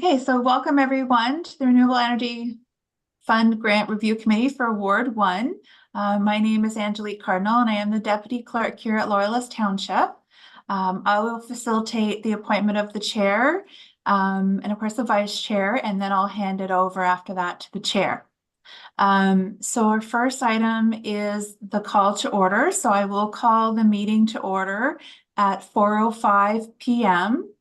Okay, so welcome everyone to the Renewable Energy Fund Grant Review Committee for Ward 1. My name is Angelique Cardinal and I am the Deputy Clerk here at Loyalist Township. I will facilitate the appointment of the chair and of course the vice chair, and then I'll hand it over after that to the chair. So our first item is the call to order. So I will call the meeting to order at 4:05 p.m.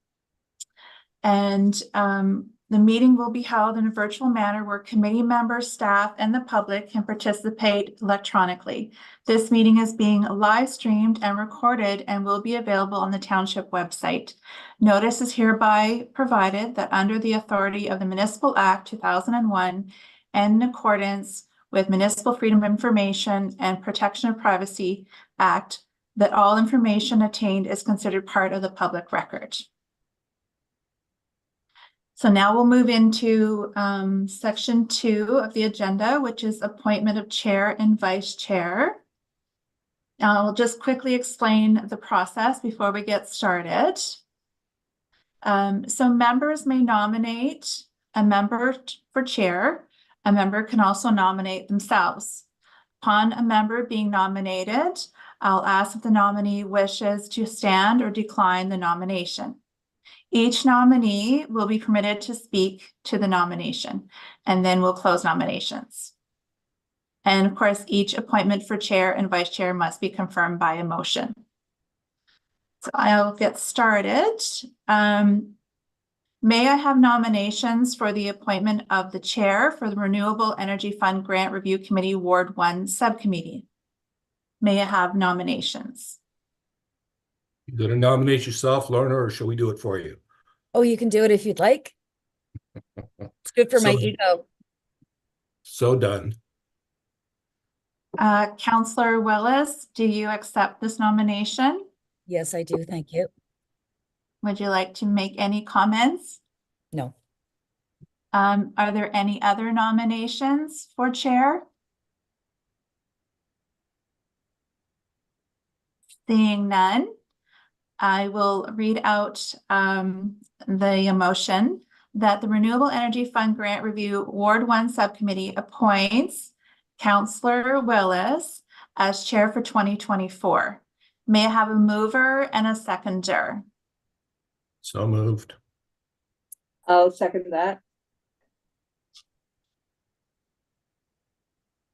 And the meeting will be held in a virtual manner where committee members, staff, and the public can participate electronically. This meeting is being live streamed and recorded and will be available on the township website. Notice is hereby provided that under the authority of the Municipal Act 2001 and in accordance with Municipal Freedom of Information and Protection of Privacy Act, that all information obtained is considered part of the public record. So now we'll move into section 2 of the agenda, which is appointment of chair and vice chair. Now I'll just quickly explain the process before we get started. So members may nominate a member for chair. A member can also nominate themselves. Upon a member being nominated, I'll ask if the nominee wishes to stand or decline the nomination. Each nominee will be permitted to speak to the nomination, and then we'll close nominations. And of course, each appointment for chair and vice chair must be confirmed by a motion. So I'll get started. May I have nominations for the appointment of the chair for the Renewable Energy Fund Grant Review Committee Ward 1 Subcommittee? May I have nominations? You going to nominate yourself, Lorna, or shall we do it for you? Oh, you can do it if you'd like. It's good for my ego. So done. Councillor Willis, do you accept this nomination? Yes, I do. Thank you. Would you like to make any comments? No. Are there any other nominations for chair? Seeing none, I will read out the motion that the Renewable Energy Fund Grant Review Ward 1 Subcommittee appoints Councillor Willis as chair for 2024. May I have a mover and a seconder? So moved. I'll second that.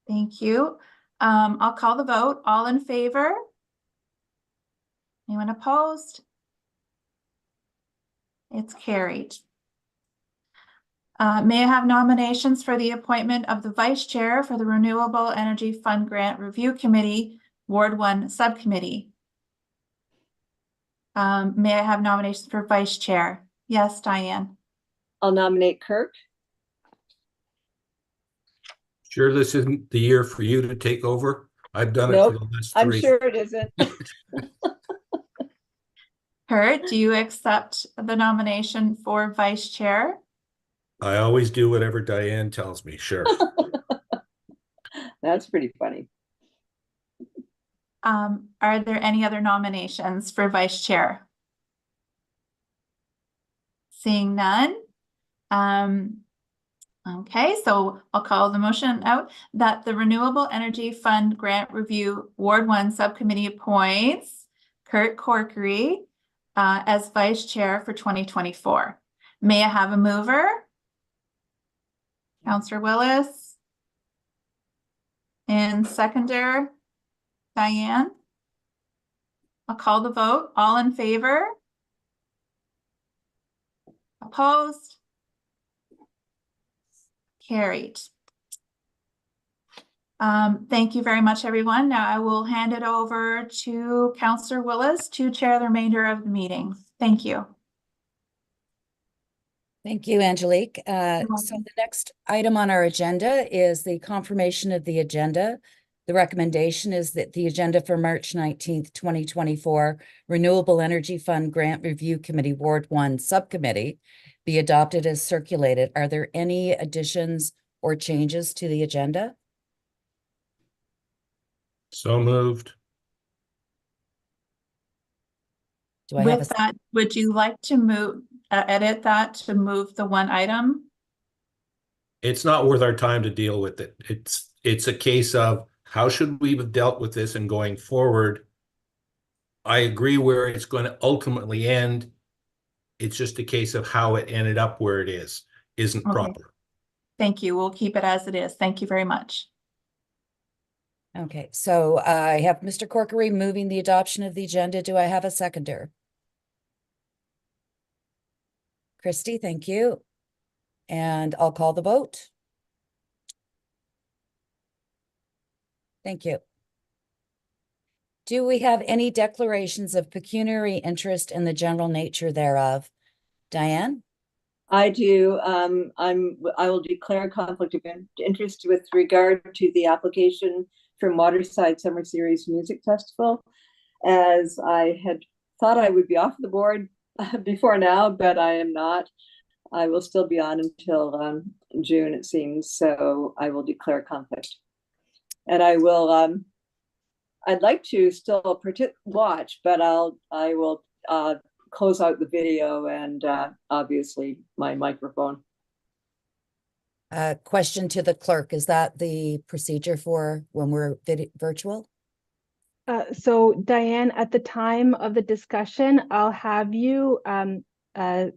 Thank you. I'll call the vote. All in favor? Anyone opposed? It's carried. May I have nominations for the appointment of the vice chair for the Renewable Energy Fund Grant Review Committee, Ward 1 Subcommittee? May I have nominations for vice chair? Yes, Diane. I'll nominate Kirk. Sure, this isn't the year for you to take over. I've done it Nope, for the last I'm three. sure it isn't. Kurt, do you accept the nomination for vice chair? I always do whatever Diane tells me. Sure. That's pretty funny. Are there any other nominations for vice chair? Seeing none. Okay, so I'll call the motion out that the Renewable Energy Fund Grant Review Ward 1 Subcommittee appoints Kurt Corkery as vice chair for 2024. May I have a mover? Councillor Willis. And seconder, Diane. I'll call the vote. All in favor? Opposed? Carried. Thank you very much, everyone. Now I will hand it over to Councillor Willis to chair the remainder of the meeting. Thank you. Thank you, Angelique. So the next item on our agenda is the confirmation of the agenda. The recommendation is that the agenda for March 19th, 2024 Renewable Energy Fund Grant Review Committee Ward 1 Subcommittee be adopted as circulated. Are there any additions or changes to the agenda? So moved. Do I have With that, would you like to move edit that to move the one item? It's not worth our time to deal with it. It's a case of how should we have dealt with this and going forward. I agree where it's going to ultimately end. It's just a case of how it ended up where it isn't Okay. proper. Thank you. We'll keep it as it is. Thank you very much. Okay, so I have Mr. Corkery moving the adoption of the agenda. Do I have a seconder? Christy, thank you. And I'll call the vote. Thank you. Do we have any declarations of pecuniary interest in the general nature thereof? Diane? I do. I will declare a conflict of interest with regard to the application from Waterside Summer Series Music Festival, as I had thought I would be off the board before now, but I am not. I will still be on until June, it seems. So I will declare conflict, and I will. I'd like to still watch, but I will close out the video and obviously my microphone. Question to the clerk. Is that the procedure for when we're virtual? So Diane, at the time of the discussion, I'll have you as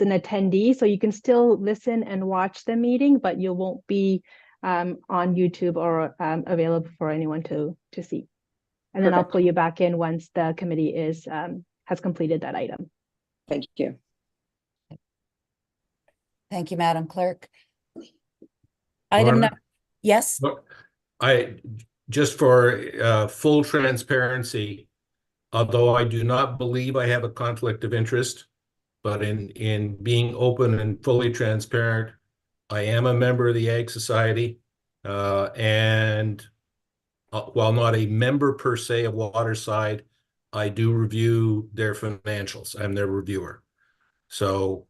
an attendee, so you can still listen and watch the meeting, but you won't be on YouTube or available for anyone to see. And then I'll Perfect. pull you back in once the committee has completed that item. Thank you. Thank you, Madam Clerk. Item Lorna? number, yes, Look, just for full transparency, although I do not believe I have a conflict of interest, but in being open and fully transparent, I am a member of the Ag Society, and while not a member per se of Waterside, I do review their financials. I'm their reviewer. So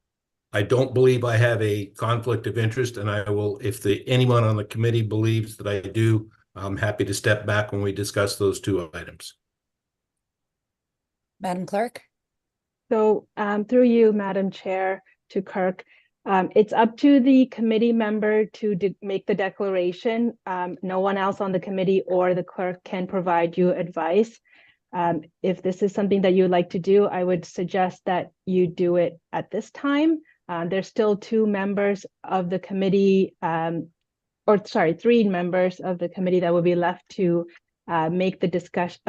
I don't believe I have a conflict of interest, and I will, if anyone on the committee believes that I do, I'm happy to step back when we discuss those two items. Madam Clerk. So through you, Madam Chair, to Kirk, it's up to the committee member to make the declaration. No one else on the committee or the clerk can provide you advice. If this is something that you would like to do, I would suggest that you do it at this time. There's still two members of the committee, three members of the committee that will be left to make the discussion,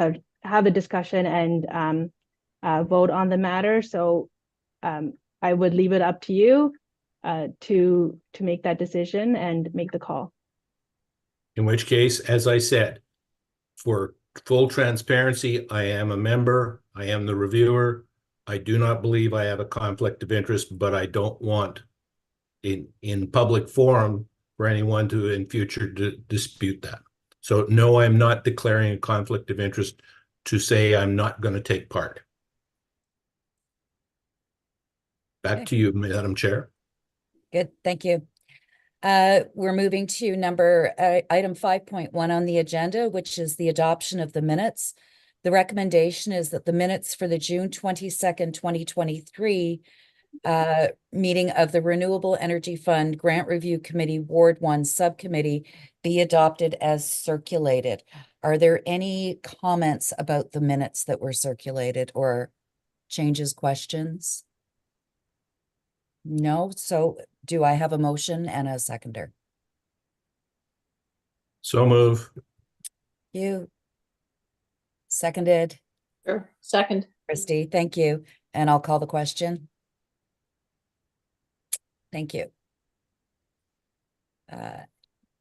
have the discussion and vote on the matter. So I would leave it up to you to make that decision and make the call. In which case, as I said, for full transparency, I am a member, I am the reviewer. I do not believe I have a conflict of interest, but I don't want in public forum for anyone to in future dispute that. So no, I'm not declaring a conflict of interest to say I'm not going to take part. Back to you, Madam Chair. Good, thank you. We're moving to item 5.1 on the agenda, which is the adoption of the minutes. The recommendation is that the minutes for the June 22nd, 2023 meeting of the Renewable Energy Fund Grant Review Committee Ward 1 Subcommittee be adopted as circulated. Are there any comments about the minutes that were circulated or changes, questions? No, so do I have a motion and a seconder? So move. You. Seconded. Sure. Second. Christy, thank you. And I'll call the question. Thank you.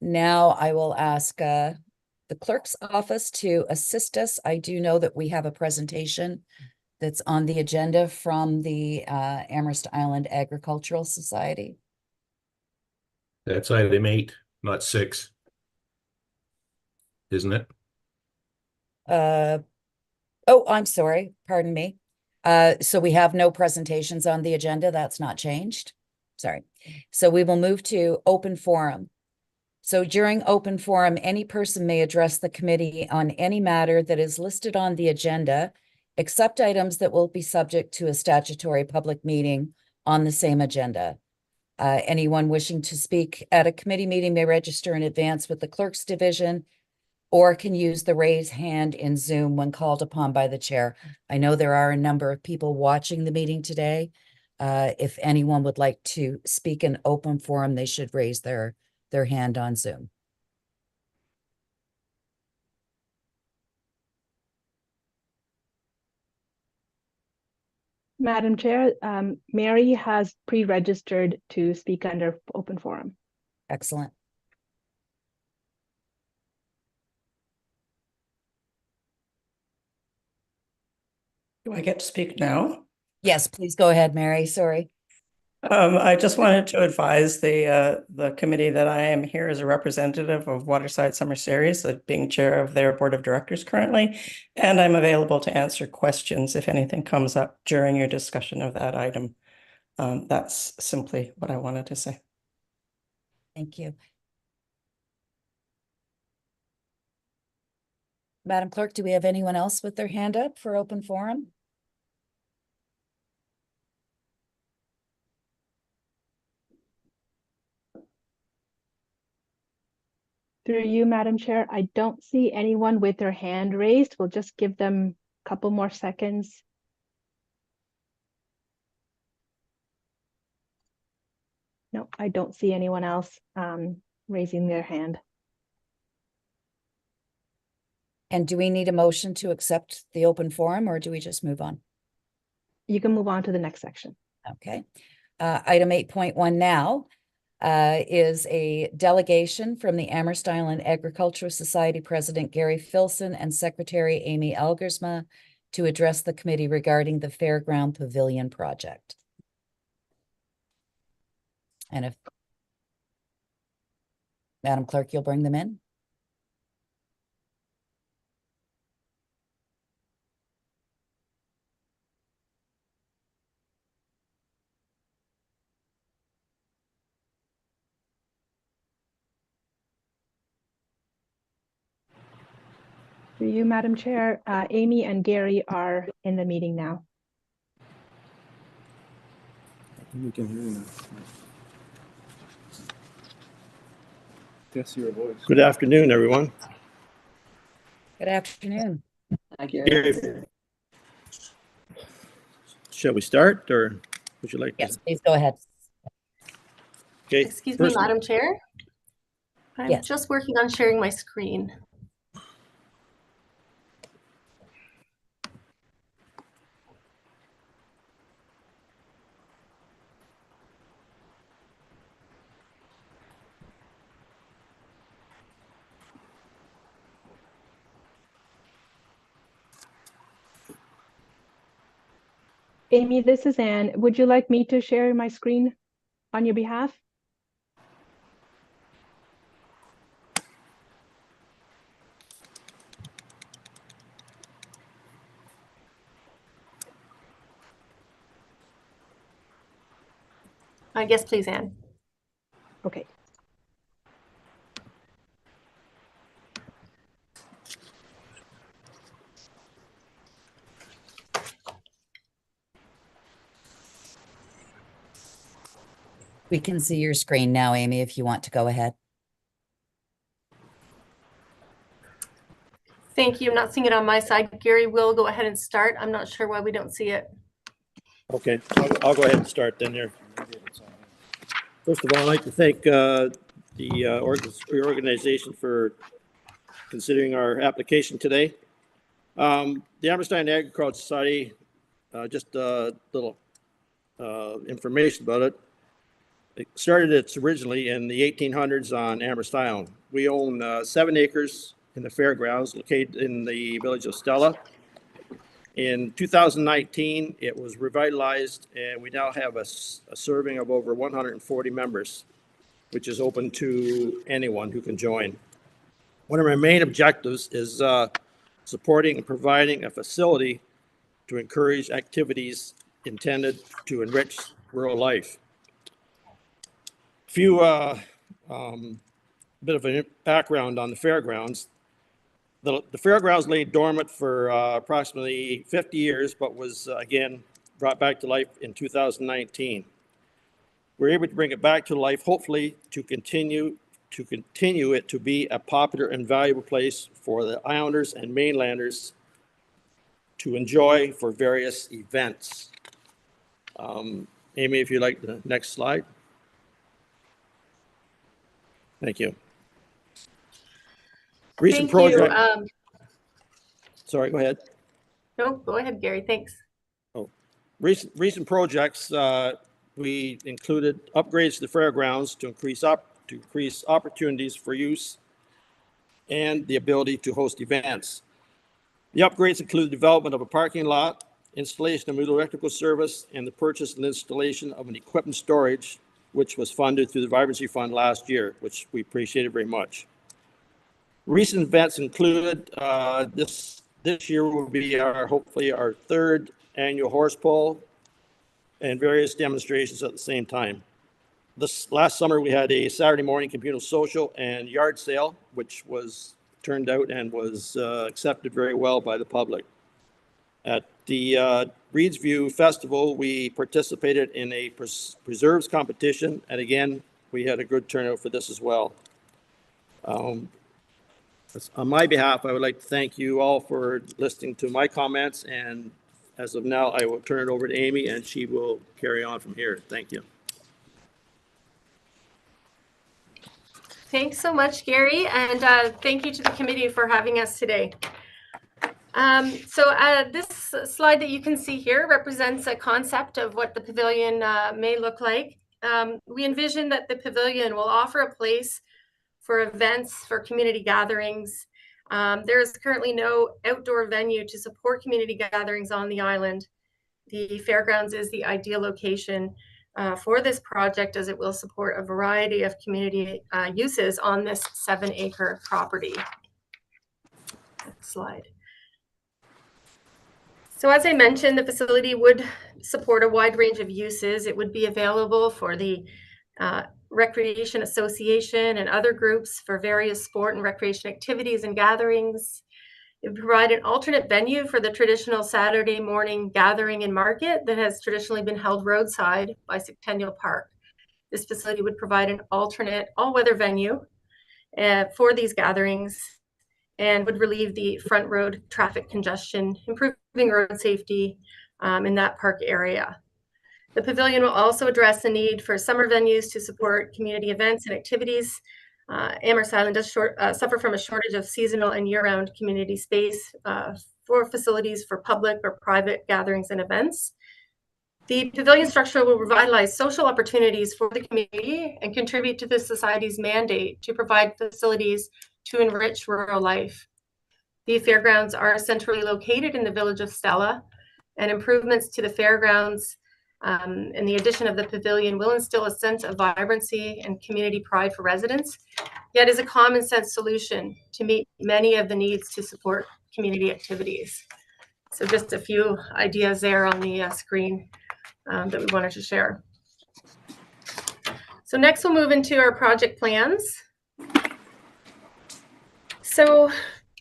Now I will ask the clerk's office to assist us. I do know that we have a presentation that's on the agenda from the Amherst Island Agricultural Society. That's item 8, not 6. Isn't it? Oh, I'm sorry. Pardon me. So we have no presentations on the agenda. That's not changed. Sorry. So we will move to open forum. So during open forum, any person may address the committee on any matter that is listed on the agenda except items that will be subject to a statutory public meeting on the same agenda. Anyone wishing to speak at a committee meeting may register in advance with the clerk's division or can use the raise hand in Zoom when called upon by the chair. I know there are a number of people watching the meeting today. If anyone would like to speak in open forum, they should raise their hand on Zoom. Madam Chair, Mary has pre-registered to speak under open forum. Excellent. Do I get to speak now? Yes, please go ahead, Mary. Sorry. I just wanted to advise the committee that I am here as a representative of Waterside Summer Series, being chair of their board of directors currently, and I'm available to answer questions if anything comes up during your discussion of that item. That's simply what I wanted to say. Thank you. Madam Clerk, do we have anyone else with their hand up for open forum? Through you, Madam Chair, I don't see anyone with their hand raised. We'll just give them a couple more seconds. No, I don't see anyone else raising their hand. And do we need a motion to accept the open forum or do we just move on? You can move on to the next section. Okay. Item 8.1 now is a delegation from the Amherst Island Agricultural Society President Garry Filson and Secretary Amy Elgersma to address the committee regarding the Fairground Pavilion project. And if Madam Clerk, you'll bring them in. Through you, Madam Chair, Amy and Garry are in the meeting now. We can hear you now. Yes, your voice. Good afternoon, everyone. Good afternoon. Hi, Garry. Shall we start, or would you like Yes, to? please go ahead. Okay. Excuse me, Madam Chair. I'm Yes. just working on sharing my screen. Amy, this is Anne. Would you like me to share my screen on your behalf? Yes, please, Anne. Okay. We can see your screen now, Amy, if you want to go ahead. Thank you. I'm not seeing it on my side. Garry will go ahead and start. I'm not sure why we don't see it. Okay, I'll go ahead and start then here. First of all, I'd like to thank the organization for considering our application today. The Amherst Island Agricultural Society, just a little information about it. It started its originally in the 1800s on Amherst Island. We own 7 acres in the fairgrounds located in the village of Stella. In 2019, it was revitalized and we now have a serving of over 140 members, which is open to anyone who can join. One of our main objectives is supporting and providing a facility to encourage activities intended to enrich rural life. Few bit of a background on the fairgrounds. The fairgrounds lay dormant for approximately 50 years, but was again brought back to life in 2019. We're able to bring it back to life, hopefully to continue it to be a popular and valuable place for the Islanders and Mainlanders to enjoy for various events. Amy, if you'd like the next slide. Thank you. Recent Thank you. project. Sorry, go ahead. No, go ahead, Garry. Thanks. Oh, recent projects. We included upgrades to the fairgrounds to increase opportunities for use and the ability to host events. The upgrades include development of a parking lot, installation of new electrical service, and the purchase and installation of an equipment storage, which was funded through the Vibrancy Fund last year, which we appreciated very much. Recent events included this year will be hopefully our third annual horse pull and various demonstrations at the same time. This last summer we had a Saturday morning communal social and yard sale, which was turned out and was accepted very well by the public. At the Reed's View Festival, we participated in a preserves competition, and again, we had a good turnout for this as well. On my behalf, I would like to thank you all for listening to my comments, and as of now, I will turn it over to Amy, and she will carry on from here. Thank you. Thanks so much, Garry, and thank you to the committee for having us today. This slide that you can see here represents a concept of what the pavilion may look like. We envision that the pavilion will offer a place for events, for community gatherings. There is currently no outdoor venue to support community gatherings on the island. The fairgrounds is the ideal location for this project, as it will support a variety of community uses on this 7-acre property. Next slide. So as I mentioned, the facility would support a wide range of uses. It would be available for the Recreation Association and other groups for various sport and recreation activities and gatherings. It would provide an alternate venue for the traditional Saturday morning gathering and market that has traditionally been held roadside by Centennial Park. This facility would provide an alternate all-weather venue for these gatherings and would relieve the front road traffic congestion, improving road safety in that park area. The pavilion will also address the need for summer venues to support community events and activities. Amherst Island does suffer from a shortage of seasonal and year-round community space for facilities for public or private gatherings and events. The pavilion structure will revitalize social opportunities for the community and contribute to the Society's mandate to provide facilities to enrich rural life. The fairgrounds are centrally located in the village of Stella, and improvements to the fairgrounds and the addition of the pavilion will instill a sense of vibrancy and community pride for residents, yet is a common sense solution to meet many of the needs to support community activities. So just a few ideas there on the screen that we wanted to share. So next we'll move into our project plans. So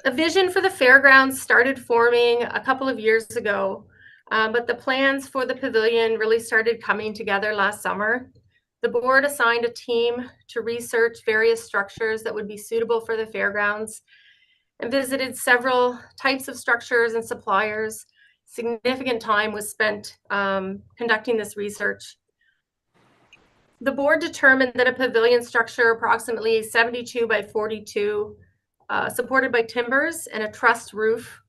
a vision for the fairgrounds started forming a couple of years ago. But the plans for the pavilion really started coming together last summer. The board assigned a team to research various structures that would be suitable for the fairgrounds and visited several types of structures and suppliers. Significant time was spent conducting this research. The board determined that a pavilion structure approximately 72 by 42, supported by timbers and a trussed roof,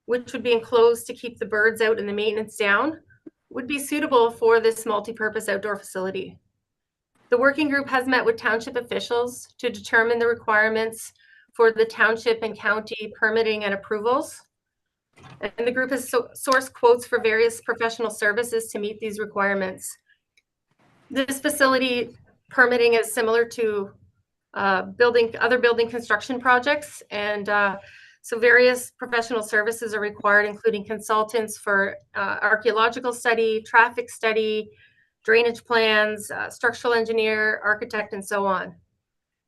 which would be enclosed to keep the birds out and the maintenance down, would be suitable for this multi-purpose outdoor facility. The working group has met with township officials to determine the requirements for the township and county permitting and approvals. And the group has sourced quotes for various professional services to meet these requirements. This facility permitting is similar to other building construction projects, and so various professional services are required, including consultants for archaeological study, traffic study, drainage plans, structural engineer, architect, and so on.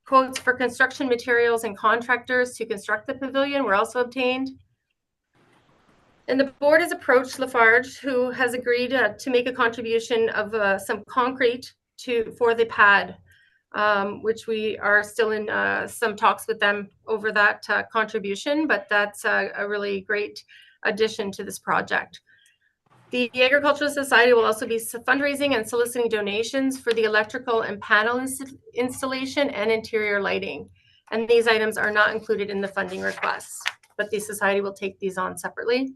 Quotes for construction materials and contractors to construct the pavilion were also obtained. And the board has approached Lafarge, who has agreed to make a contribution of some concrete for the pad, which we are still in some talks with them over that contribution, but that's a really great addition to this project. The Agricultural Society will also be fundraising and soliciting donations for the electrical and panel installation and interior lighting. And these items are not included in the funding requests, but the Society will take these on separately.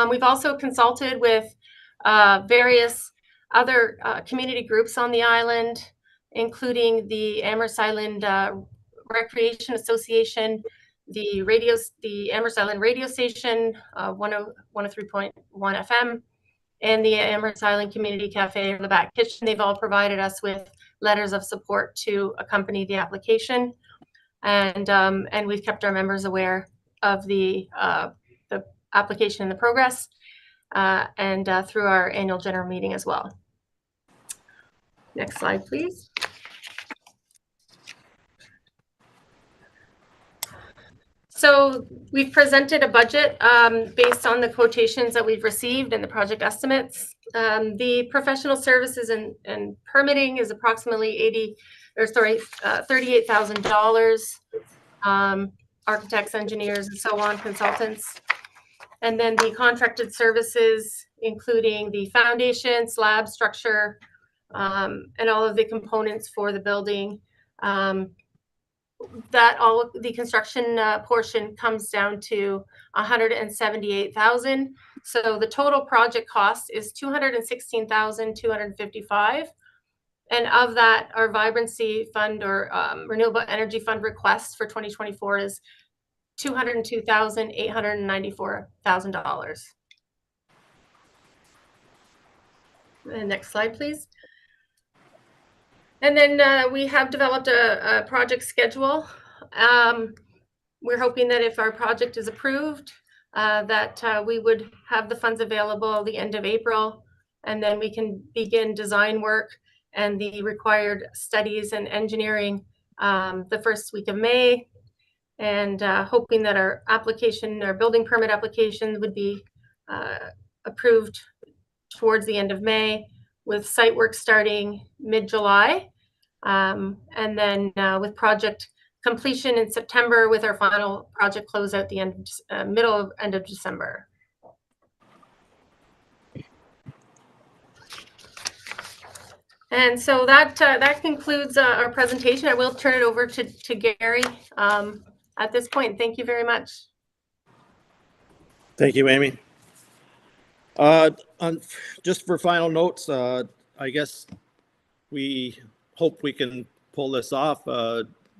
We've also consulted with various other community groups on the island, including the Amherst Island Recreation Association, the Amherst Island radio station, 103.1 FM, and the Amherst Island Community Cafe, or the Back Kitchen. They've all provided us with letters of support to accompany the application, and we've kept our members aware of the application and the progress, and through our annual general meeting as well. Next slide, please. So we've presented a budget based on the quotations that we've received and the project estimates. The professional services and permitting is approximately $38,000. Architects, engineers, and so on, consultants. And then the contracted services, including the foundation, slab, structure, and all of the components for the building. That all the construction portion comes down to $178,000. So the total project cost is $216,255. And of that, our vibrancy fund or renewable energy fund request for 2024 is $202,894,000. And next slide, please. And then we have developed a project schedule. We're hoping that if our project is approved, that we would have the funds available the end of April, and then we can begin design work and the required studies and engineering the first week of May, and hoping that our application, our building permit application would be approved towards the end of May, with site work starting mid-July, and then with project completion in September, with our final project close out the end end of December. And so that concludes our presentation. I will turn it over to Garry at this point. Thank you very much. Thank you, Amy. Just for final notes, I guess we hope we can pull this off.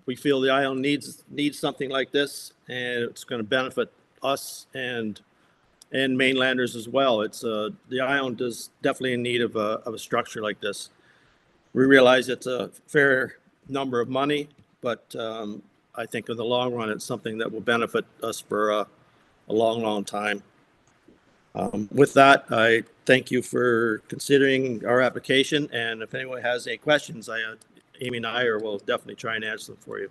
We feel the island needs something like this, and it's going to benefit us and mainlanders as well. It's the island is definitely in need of a structure like this. We realize it's a fair number of money, but I think in the long run, it's something that will benefit us for a long, long time. With that, I thank you for considering our application, and if anyone has any questions, Amy and I will definitely try and answer them for you.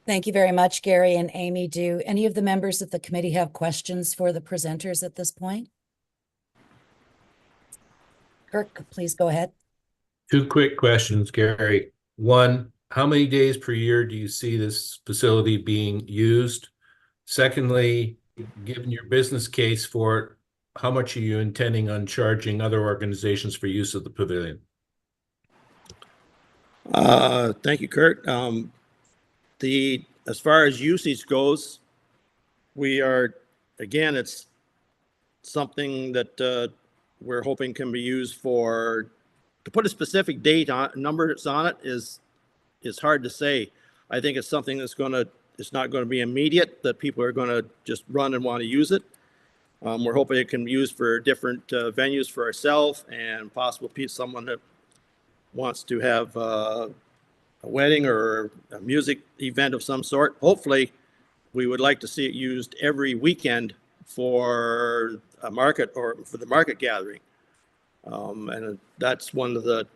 Thank you very much, Garry and Amy. Do any of the members of the committee have questions for the presenters at this point? Kirk, please go ahead. Two quick questions, Garry. One, how many days per year do you see this facility being used? Secondly, given your business case for it, how much are you intending on charging other organizations for use of the pavilion? Thank you, Kurt. As far as usage goes, we are, again, it's something that we're hoping can be used for. To put a specific date on numbers on it is hard to say. I think it's something that's it's not going to be immediate, that people are going to just run and want to use it. We're hoping it can be used for different venues for ourselves, and possibly someone that wants to have a wedding or a music event of some sort. Hopefully, we would like to see it used every weekend for a market or for the market gathering. And that's one of the,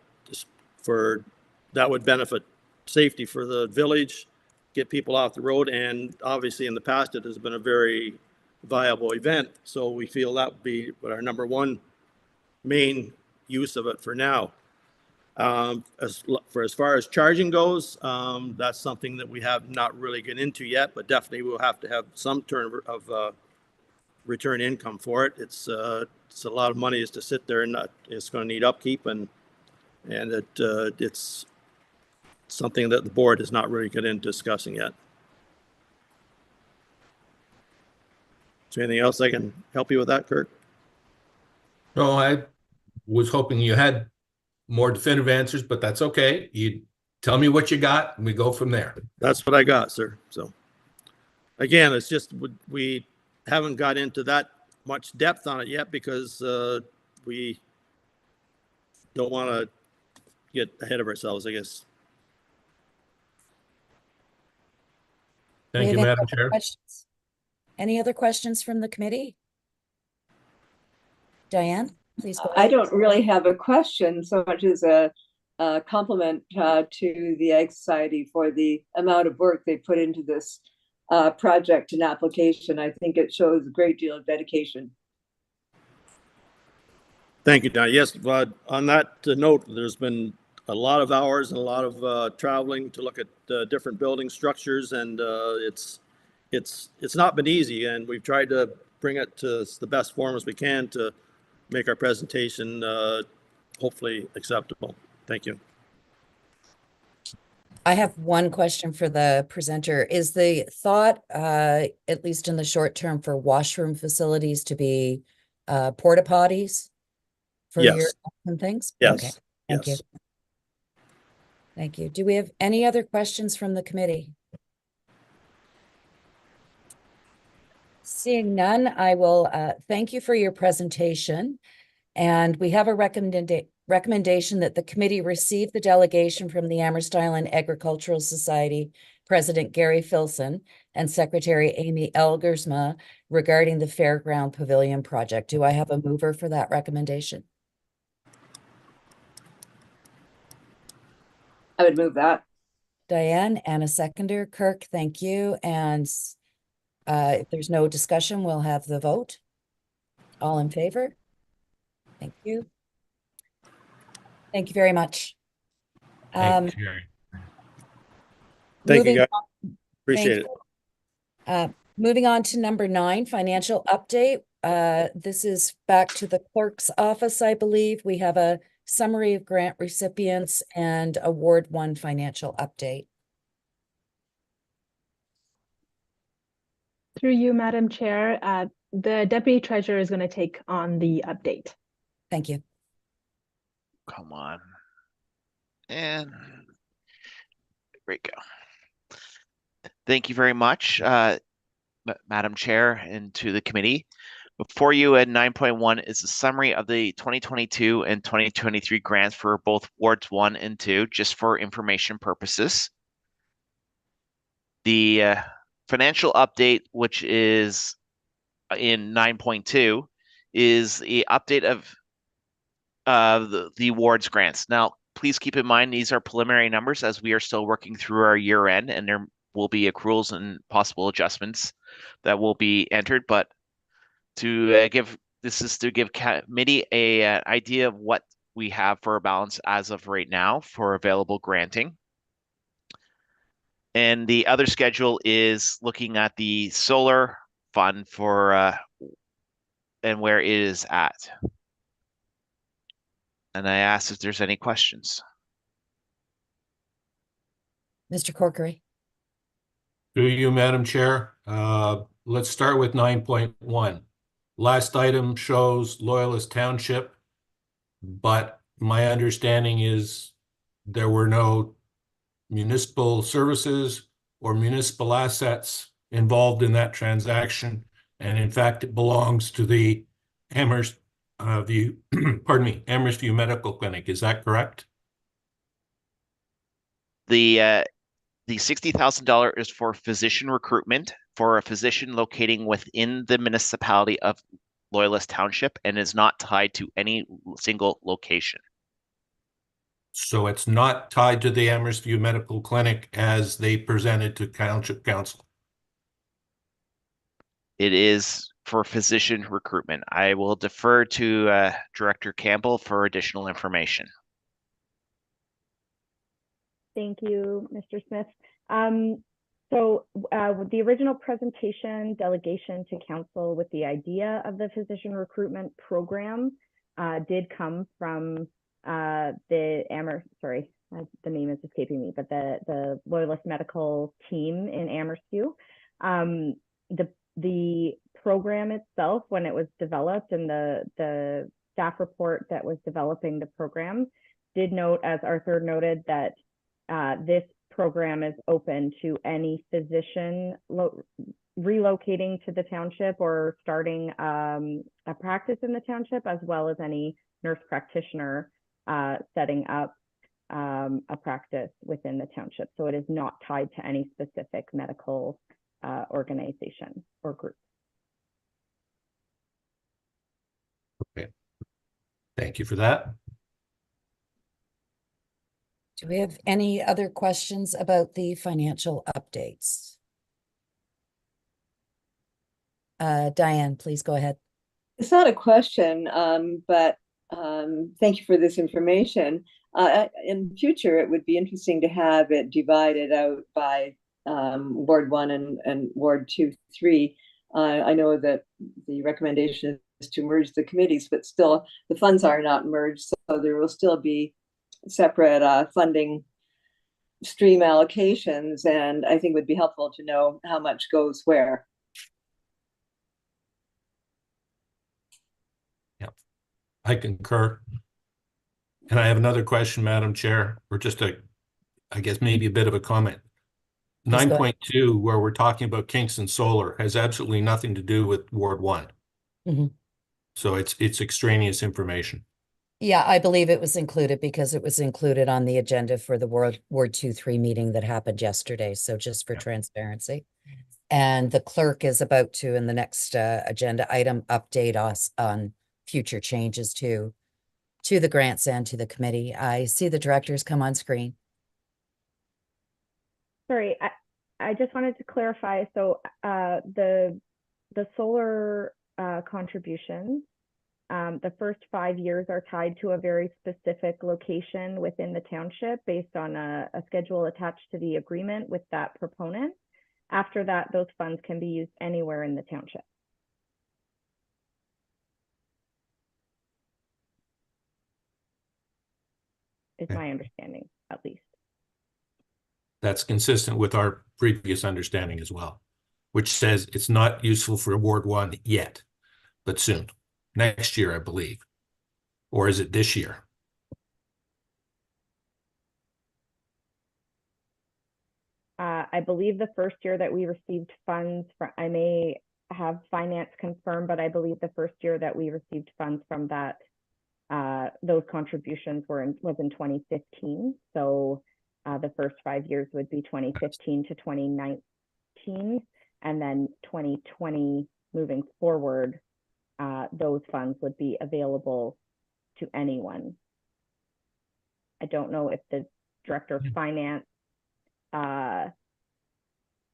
that would benefit safety for the village, get people off the road. And obviously in the past, it has been a very viable event. So we feel that would be our number one main use of it for now. As far as charging goes, that's something that we have not really get into yet, but definitely we'll have to have some return income for it. It's a lot of money is to sit there, and it's going to need upkeep, and it's something that the board has not really get into discussing yet. Is there anything else I can help you with that, Kirk? No, I was hoping you had more definitive answers, but that's okay. You tell me what you got and we go from there. That's what I got, sir. So again, it's just we haven't got into that much depth on it yet because we don't want to get ahead of ourselves, I guess. Thank you, Madam Chair. Questions? Any other questions from the committee? Diane, please go ahead. I don't really have a question so much as a compliment to the Ag Society for the amount of work they put into this project and application. I think it shows a great deal of dedication. Thank you, Don. Yes, on that note, there's been a lot of hours and a lot of traveling to look at different building structures, and it's not been easy. And we've tried to bring it to the best form as we can to make our presentation hopefully acceptable. Thank you. I have one question for the presenter. Is the thought, at least in the short term, for washroom facilities to be porta potties for Yes. your and things? Yes. Okay. Thank Yes. you. Thank you. Do we have any other questions from the committee? Seeing none, I will thank you for your presentation. And we have a recommendation that the committee receive the delegation from the Amherst Island Agricultural Society President Garry Filson and Secretary Amy Elgersma regarding the Fairground Pavilion project. Do I have a mover for that recommendation? I would move that. Diane, and a seconder. Kirk, thank you. And if there's no discussion, we'll have the vote. All in favor? Thank you. Thank you very much. Thank you, Jerry. Thank you, Moving guys. on- Appreciate it. Moving on to number 9, financial update. This is back to the clerk's office, I believe. We have a summary of grant recipients and award 1 financial update. Through you, Madam Chair, the Deputy Treasurer is going to take on the update. Thank you. Come on. And there we go. Thank you very much, Madam Chair, and to the committee. Before you at 9.1 is a summary of the 2022 and 2023 grants for both wards 1 and 2, just for information purposes. The financial update, which is in 9.2, is the update of the awards grants. Now, please keep in mind, these are preliminary numbers as we are still working through our year end, and there will be accruals and possible adjustments that will be entered. But to give committee an idea of what we have for a balance as of right now for available granting. And the other schedule is looking at the solar fund for and where it is at. And I asked if there's any questions. Mr. Corkery. Through you, Madam Chair. Let's start with 9.1. Last item shows Loyalist Township, but my understanding is there were no municipal services or municipal assets involved in that transaction. And in fact, it belongs to the Amherst View, pardon me, Amherst View Medical Clinic. Is that correct? The $60,000 is for physician recruitment for a physician locating within the municipality of Loyalist Township and is not tied to any single location. So it's not tied to the Amherst View Medical Clinic as they presented to Township Council. It is for physician recruitment. I will defer to Director Campbell for additional information. Thank you, Mr. Smith. With the original presentation, delegation to council with the idea of the physician recruitment program did come from the Amherst, sorry, the name is escaping me, but the Loyalist Medical team in Amherst View. The program itself, when it was developed, and the staff report that was developing the program did note, as Arthur noted, that this program is open to any physician relocating to the township or starting a practice in the township, as well as any nurse practitioner setting up a practice within the township. So it is not tied to any specific medical organization or group. Okay. Thank you for that. Do we have any other questions about the financial updates? Diane, please go ahead. It's not a question, but thank you for this information. In future, it would be interesting to have it divided out by Ward 1 and Ward 2, 3. I know that the recommendation is to merge the committees, but still the funds are not merged, so there will still be separate funding stream allocations, and I think it would be helpful to know how much goes where. Yeah, I concur. And I have another question, Madam Chair, or just I guess maybe a bit of a comment. 9.2, where we're talking about Kingston Solar, has absolutely nothing to do with Ward 1. Mm-hmm. So it's extraneous information. Yeah, I believe it was included because it was included on the agenda for the Ward 2-3 meeting that happened yesterday. So just for transparency. And the clerk is about to, in the next agenda item, update us on future changes to the grants and to the committee. I see the directors come on screen. Sorry, I just wanted to clarify. So the solar contributions, the first 5 years are tied to a very specific location within the township based on a schedule attached to the agreement with that proponent. After that, those funds can be used anywhere in the township. Is my understanding, at least. That's consistent with our previous understanding as well, which says it's not useful for Ward 1 yet, but soon. Next year, I believe. Or is it this year? I believe the first year that we received funds from, I may have finance confirmed, but I believe the first year that we received funds from that, those contributions was in 2015. So the first 5 years would be 2015 to 2019, and then 2020 moving forward, those funds would be available to anyone. I don't know if the Director of Finance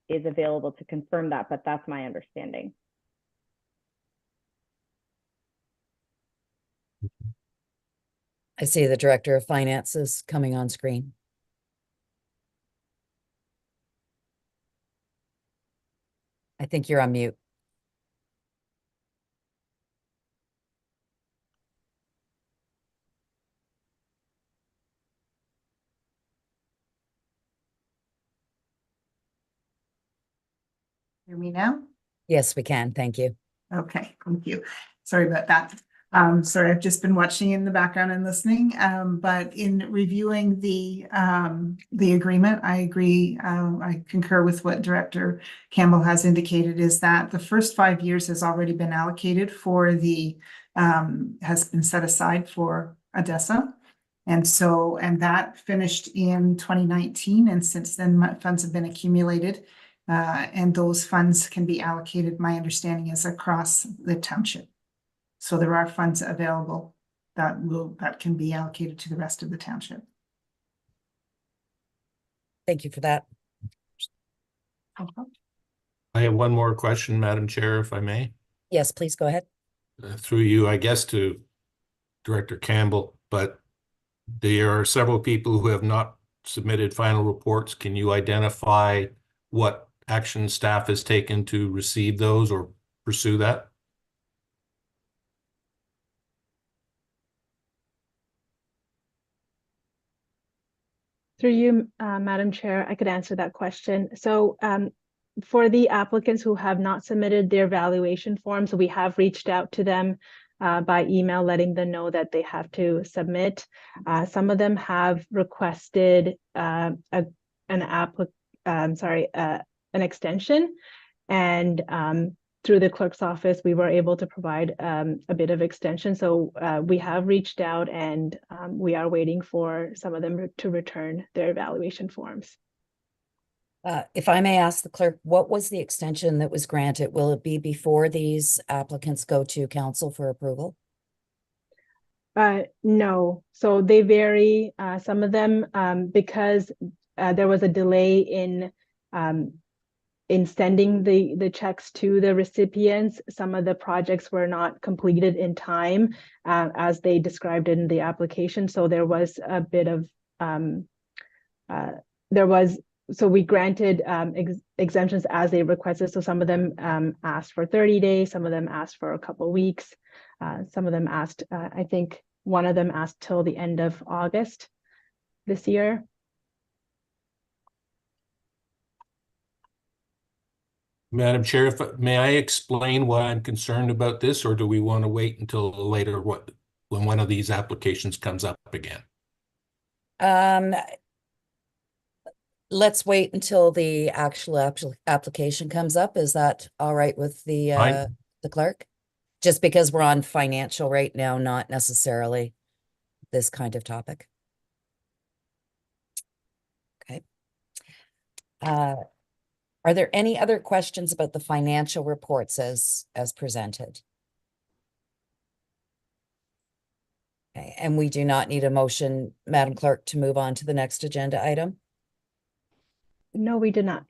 is available to confirm that, but that's my understanding. I see the Director of Finance is coming on screen. I think you're on mute. Hear me now? Yes, we can. Thank you. Okay, thank you. Sorry about that. Sorry, I've just been watching in the background and listening. But in reviewing the agreement, I agree. I concur with what Director Campbell has indicated, is that the first 5 years has already been allocated for the has been set aside for ADESA. And that finished in 2019, and since then funds have been accumulated. And those funds can be allocated, my understanding is, across the township. So there are funds available that can be allocated to the rest of the township. Thank you for that. I have one more question, Madam Chair, if I may. Yes, please go ahead. Through you, I guess, to Director Campbell, but there are several people who have not submitted final reports. Can you identify what action staff has taken to receive those or pursue that? Through you, Madam Chair, I could answer that question. So for the applicants who have not submitted their valuation forms, we have reached out to them by email, letting them know that they have to submit. Some of them have requested an extension, and through the clerk's office, we were able to provide a bit of extension. So we have reached out, and we are waiting for some of them to return their evaluation forms. If I may ask the clerk, what was the extension that was granted? Will it be before these applicants go to council for approval? No, so they vary. Some of them, because there was a delay in sending the checks to the recipients, some of the projects were not completed in time, as they described in the application. So there was a bit of so we granted exemptions as they requested. So some of them asked for 30 days, some of them asked for a couple of weeks, some of them asked, I think one of them asked till the end of August this year. Madam Chair, may I explain why I'm concerned about this, or do we want to wait until later when one of these applications comes up again? Let's wait until the actual application comes up. Is that all right with the clerk? Just because we're on financial right now, not necessarily this kind of topic. Okay. Are there any other questions about the financial reports as presented? Okay, and we do not need a motion, Madam Clerk, to move on to the next agenda item? No, we did not.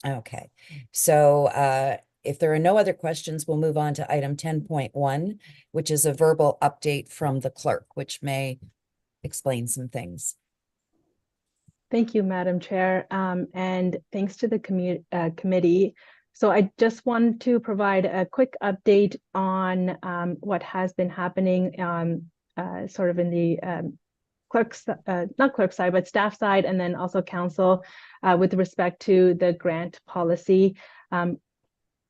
Okay, so if there are no other questions, we'll move on to item 10.1, which is a verbal update from the clerk, which may explain some things. Thank you, Madam Chair, and thanks to the committee. So I just want to provide a quick update on what has been happening sort of in the not clerk side, but staff side, and then also council with respect to the grant policy.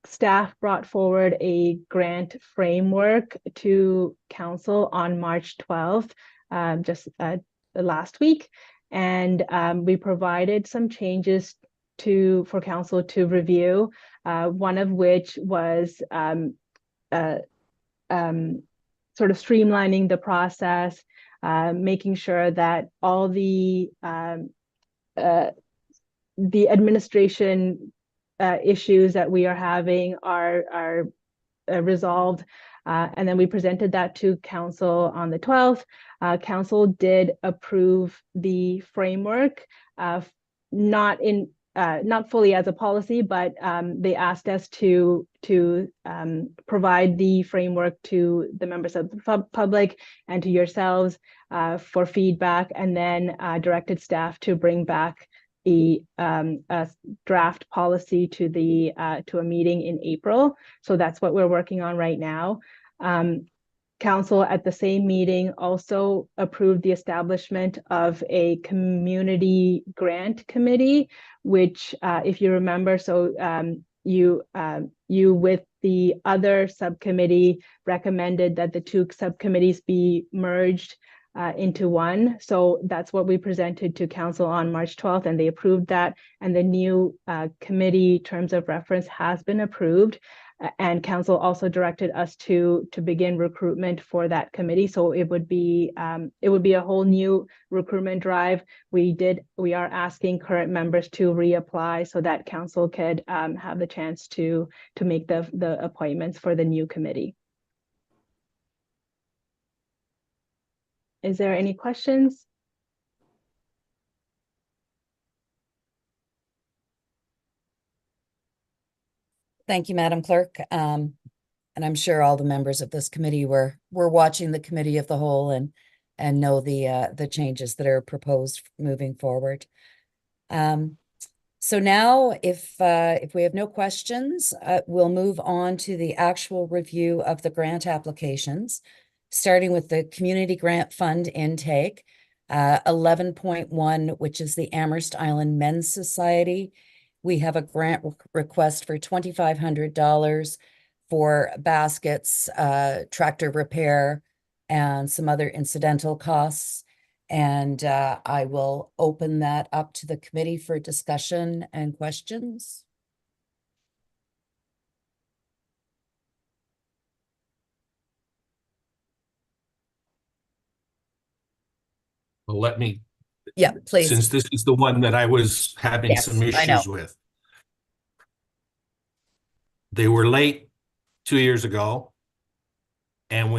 Staff brought forward a grant framework to council on March 12th, just last week. And we provided some changes for council to review, one of which was sort of streamlining the process, making sure that all the administration issues that we are having are resolved. And then we presented that to council on the 12th. Council did approve the framework, not fully as a policy, but they asked us to provide the framework to the members of the public and to yourselves for feedback, and then directed staff to bring back a draft policy to a meeting in April. So that's what we're working on right now. Council at the same meeting also approved the establishment of a community grant committee, which if you remember, so you with the other subcommittee recommended that the two subcommittees be merged into one. So that's what we presented to council on March 12th, and they approved that. And the new committee terms of reference has been approved. And council also directed us to begin recruitment for that committee. So it would be a whole new recruitment drive. We are asking current members to reapply so that council could have the chance to make the appointments for the new committee. Is there any questions? Thank you, Madam Clerk. And I'm sure all the members of this committee were watching the committee of the whole and know the changes that are proposed moving forward. So now, if we have no questions, we'll move on to the actual review of the grant applications, starting with the Community Grant Fund intake, 11.1, which is the Amherst Island Men's Society. We have a grant request for $2,500 for baskets, tractor repair, and some other incidental costs. And I will open that up to the committee for discussion and questions. Well, let me, Yeah, please. since this is the one that I was having Yes, some I know. issues with. They were late 2 years ago. And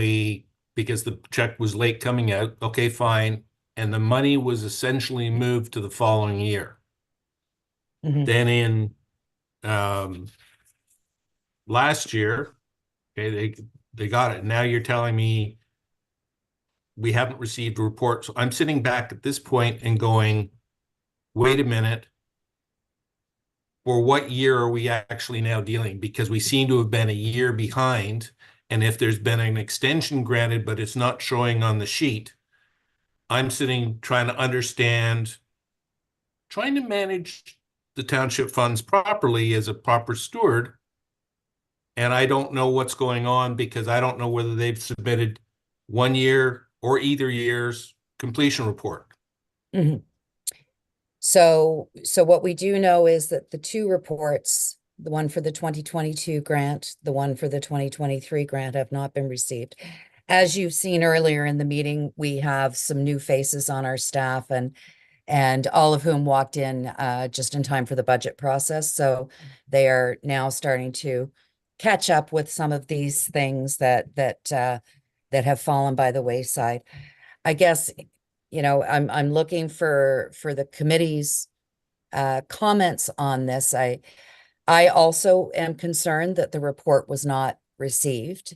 because the check was late coming out, okay, fine. And the money was essentially moved to the following year. Mhm. Then in last year, okay, they got it. Now you're telling me we haven't received a report. So I'm sitting back at this point and going, wait a minute. For what year are we actually now dealing? Because we seem to have been a year behind. And if there's been an extension granted, but it's not showing on the sheet, I'm sitting trying to understand, trying to manage the township funds properly as a proper steward. And I don't know what's going on because I don't know whether they've submitted 1 year or either year's completion report. Mhm. So what we do know is that the two reports, the one for the 2022 grant, the one for the 2023 grant, have not been received. As you've seen earlier in the meeting, we have some new faces on our staff and all of whom walked in just in time for the budget process. So they are now starting to catch up with some of these things that have fallen by the wayside. I guess, you know, I'm looking for the committee's comments on this. I also am concerned that the report was not received.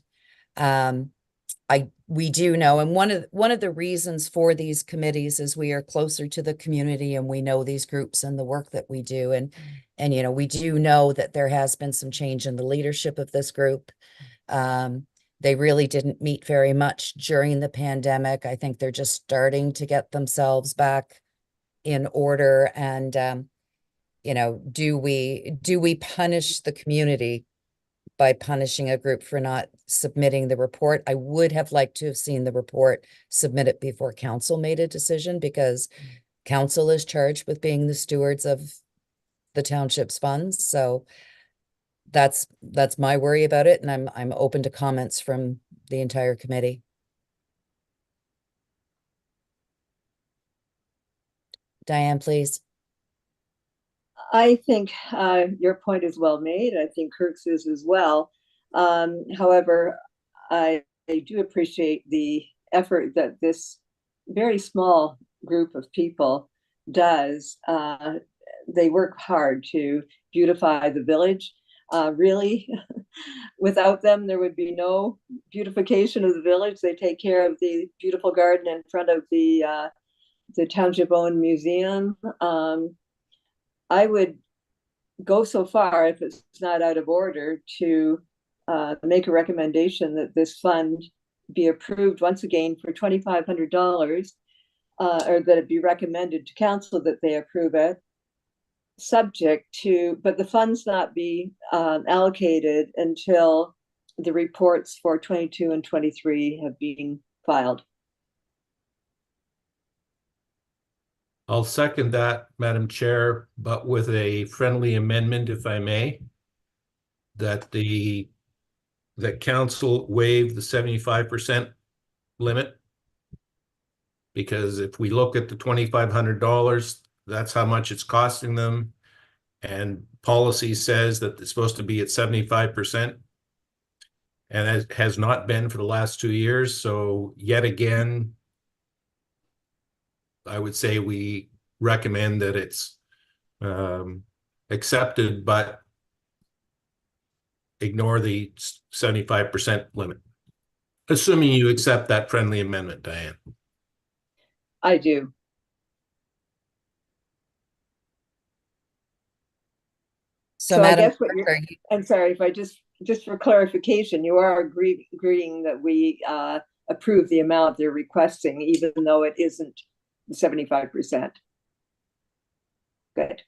We do know, and one of the reasons for these committees is we are closer to the community and we know these groups and the work that we do. And you know, we do know that there has been some change in the leadership of this group. They really didn't meet very much during the pandemic. I think they're just starting to get themselves back in order. And you know, do we punish the community by punishing a group for not submitting the report? I would have liked to have seen the report submitted before council made a decision, because council is charged with being the stewards of the township's funds. So that's my worry about it, and I'm open to comments from the entire committee. Diane, please. I think your point is well made. I think Kirk's is as well. However, I do appreciate the effort that this very small group of people does. They work hard to beautify the village. Really, without them, there would be no beautification of the village. They take care of the beautiful garden in front of the township-owned museum. I would go so far, if it's not out of order, to make a recommendation that this fund be approved once again for $2,500, or that it be recommended to council that they approve it, subject to, but the funds not be allocated until the reports for 22 and 23 have been filed. I'll second that, Madam Chair, but with a friendly amendment, if I may, that council waive the 75% limit. Because if we look at the $2,500, that's how much it's costing them. And policy says that it's supposed to be at 75%. And it has not been for the last 2 years. So yet again, I would say we recommend that it's accepted, but ignore the 75% limit. Assuming you accept that friendly amendment, Diane. I do. So So I Madam guess what Clerk, you're, I'm sorry, if I just for clarification, you are agreeing that we approve the amount they're requesting, even though it isn't 75%. Good.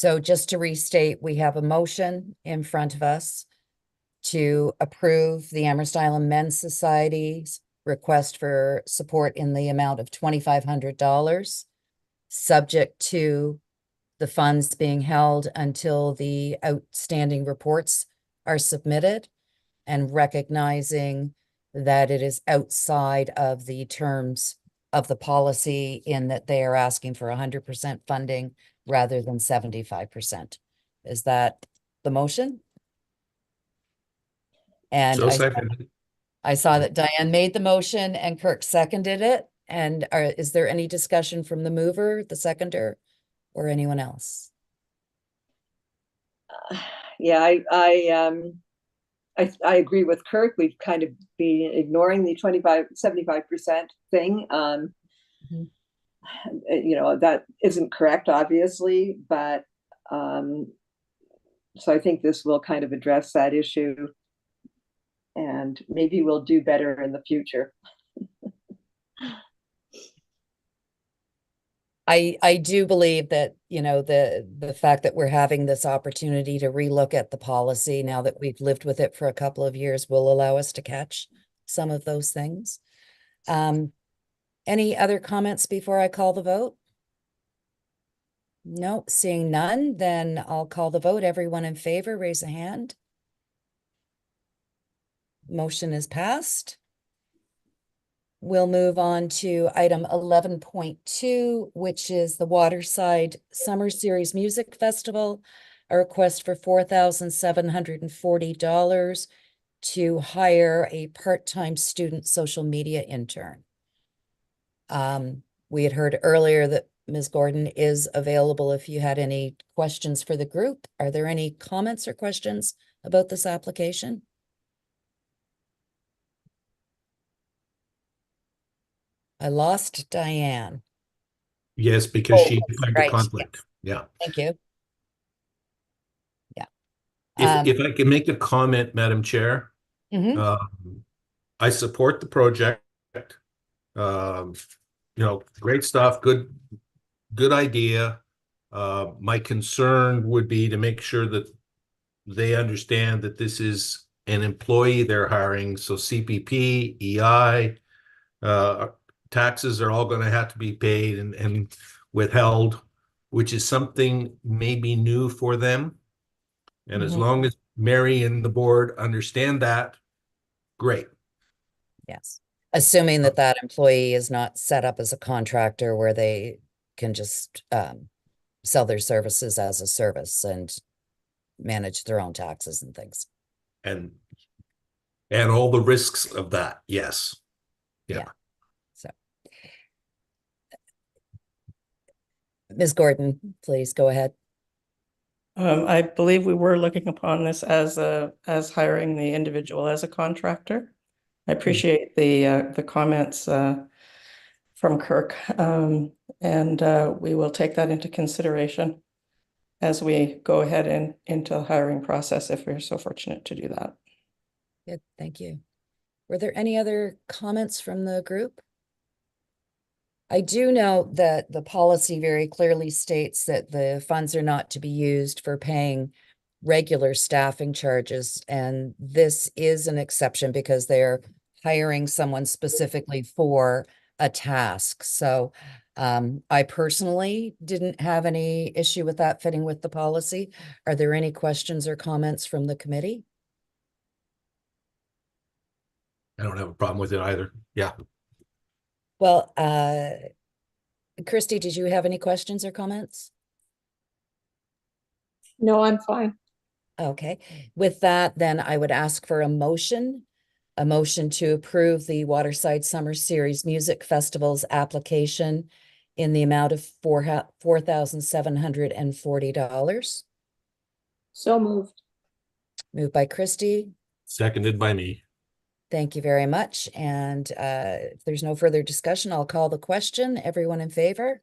so just to restate, we have a motion in front of us to approve the Amherst Island Men's Society's request for support in the amount of $2,500, subject to the funds being held until the outstanding reports are submitted, and recognizing that it is outside of the terms of the policy in that they are asking for 100% funding rather than 75%. Is that the motion? And So seconded. I saw that Diane made the motion and Kirk seconded it. And is there any discussion from the mover, the seconder, or anyone else? Yeah, I agree with Kirk. We've kind of been ignoring the 75% thing. You know, that isn't correct, obviously, but so I think this will kind of address that issue, and maybe we'll do better in the future. I do believe that, you know, the fact that we're having this opportunity to relook at the policy now that we've lived with it for a couple of years will allow us to catch some of those things. Any other comments before I call the vote? No, seeing none, then I'll call the vote. Everyone in favor, raise a hand. Motion is passed. We'll move on to item 11.2, which is the Waterside Summer Series Music Festival, a request for $4,740 to hire a part-time student social media intern. We had heard earlier that Ms. Gordon is available if you had any questions for the group. Are there any comments or questions about this application? I lost Diane. Yes, because Oh, she yes, declared right, the conflict. yes. Yeah. Thank you. Yeah. If I can make a comment, Madam Chair, Mhm. I support the project. You know, great stuff, good idea. My concern would be to make sure that they understand that this is an employee they're hiring, so CPP, EI, taxes are all going to have to be paid and withheld, which is something maybe new for them. And as long as Mary and the board understand that, great. Yes. Assuming that that employee is not set up as a contractor where they can just sell their services as a service and manage their own taxes and things. And all the risks of that, yes. Yeah. So, Ms. Gordon, please go ahead. I believe we were looking upon this as hiring the individual as a contractor. I appreciate the comments from Kirk, and we will take that into consideration as we go ahead into the hiring process if we're so fortunate to do that. Good, thank you. Were there any other comments from the group? I do know that the policy very clearly states that the funds are not to be used for paying regular staffing charges, and this is an exception because they're hiring someone specifically for a task. So I personally didn't have any issue with that fitting with the policy. Are there any questions or comments from the committee? I don't have a problem with it either. Yeah. Well, Christy, did you have any questions or comments? No, I'm fine. Okay, with that, then I would ask for a motion a motion to approve the Waterside Summer Series Music Festival's application in the amount of $4,740. So moved. Moved by Christie. Seconded by me. Thank you very much. And if there's no further discussion, I'll call the question. Everyone in favor?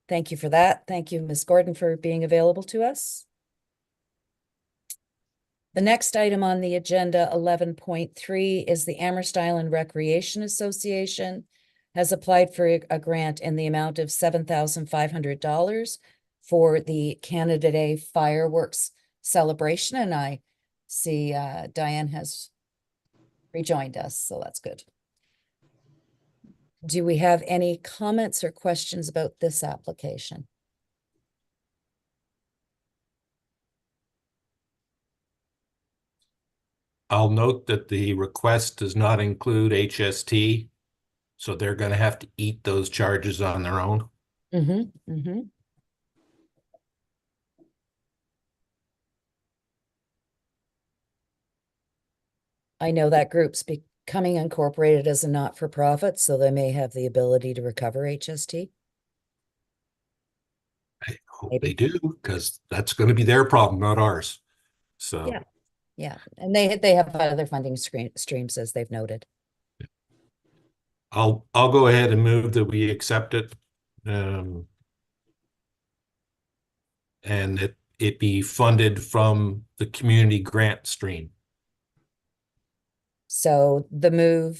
Thank you for that. Thank you, Ms. Gordon, for being available to us. The next item on the agenda, 11.3, is the Amherst Island Recreation Association has applied for a grant in the amount of $7,500 for the Canada Day fireworks celebration. And I see Diane has rejoined us, so that's good. Do we have any comments or questions about this application? I'll note that the request does not include HST, so they're going to have to eat those charges on their own. Mm-hmm, mm-hmm. I know that group's becoming incorporated as a not-for-profit, so they may have the ability to recover HST. I hope Maybe. they do, because that's going to be their problem, not ours. So Yeah. Yeah, and they have other funding streams, as they've noted. I'll go ahead and move that we accept it, and it be funded from the community grant stream. So the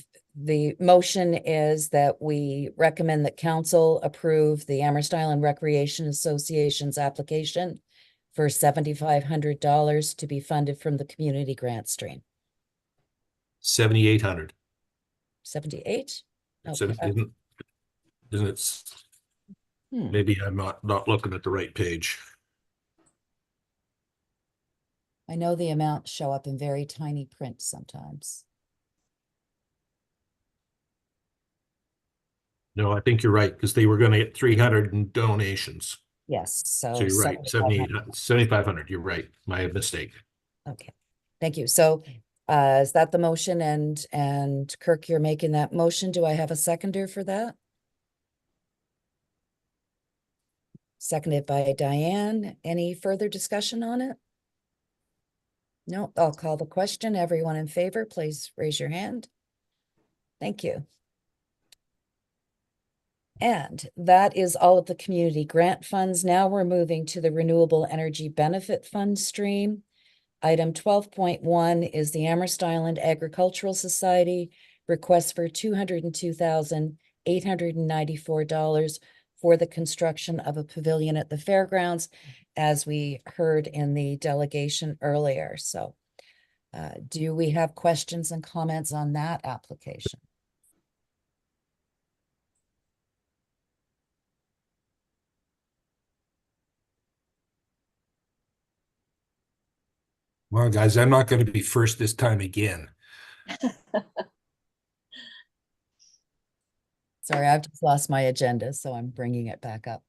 motion is that we recommend that council approve the Amherst Island Recreation Association's application for $7,500 to be funded from the community grant stream. 7,800. 78? So Okay. isn't it? Maybe I'm not looking at the right page. I know the amounts show up in very tiny print sometimes. No, I think you're right, because they were going to get 300 in donations. Yes, So you're right, 7,500. You're right. My mistake. Okay, thank you. So is that the motion? And Kirk, you're making that motion. Do I have a seconder for that? Seconded by Diane. Any further discussion on it? No, I'll call the question. Everyone in favor, please raise your hand. Thank you. And that is all of the community grant funds. Now we're moving to the Renewable Energy Benefit Fund stream. Item 12.1 is the Amherst Island Agricultural Society request for $202,894 for the construction of a pavilion at the fairgrounds, as we heard in the delegation earlier. So do we have questions and comments on that application? Well, guys, I'm not going to be first this time again. Sorry, I've just lost my agenda, so I'm bringing it back up.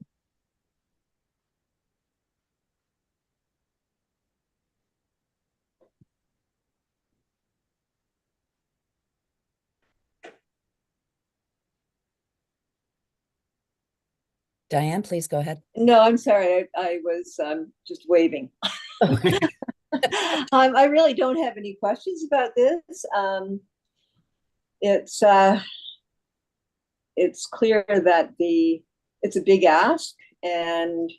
Diane, please go ahead. No, I'm sorry. I was just waving. I really don't have any questions about this. It's clear that it's a big ask, and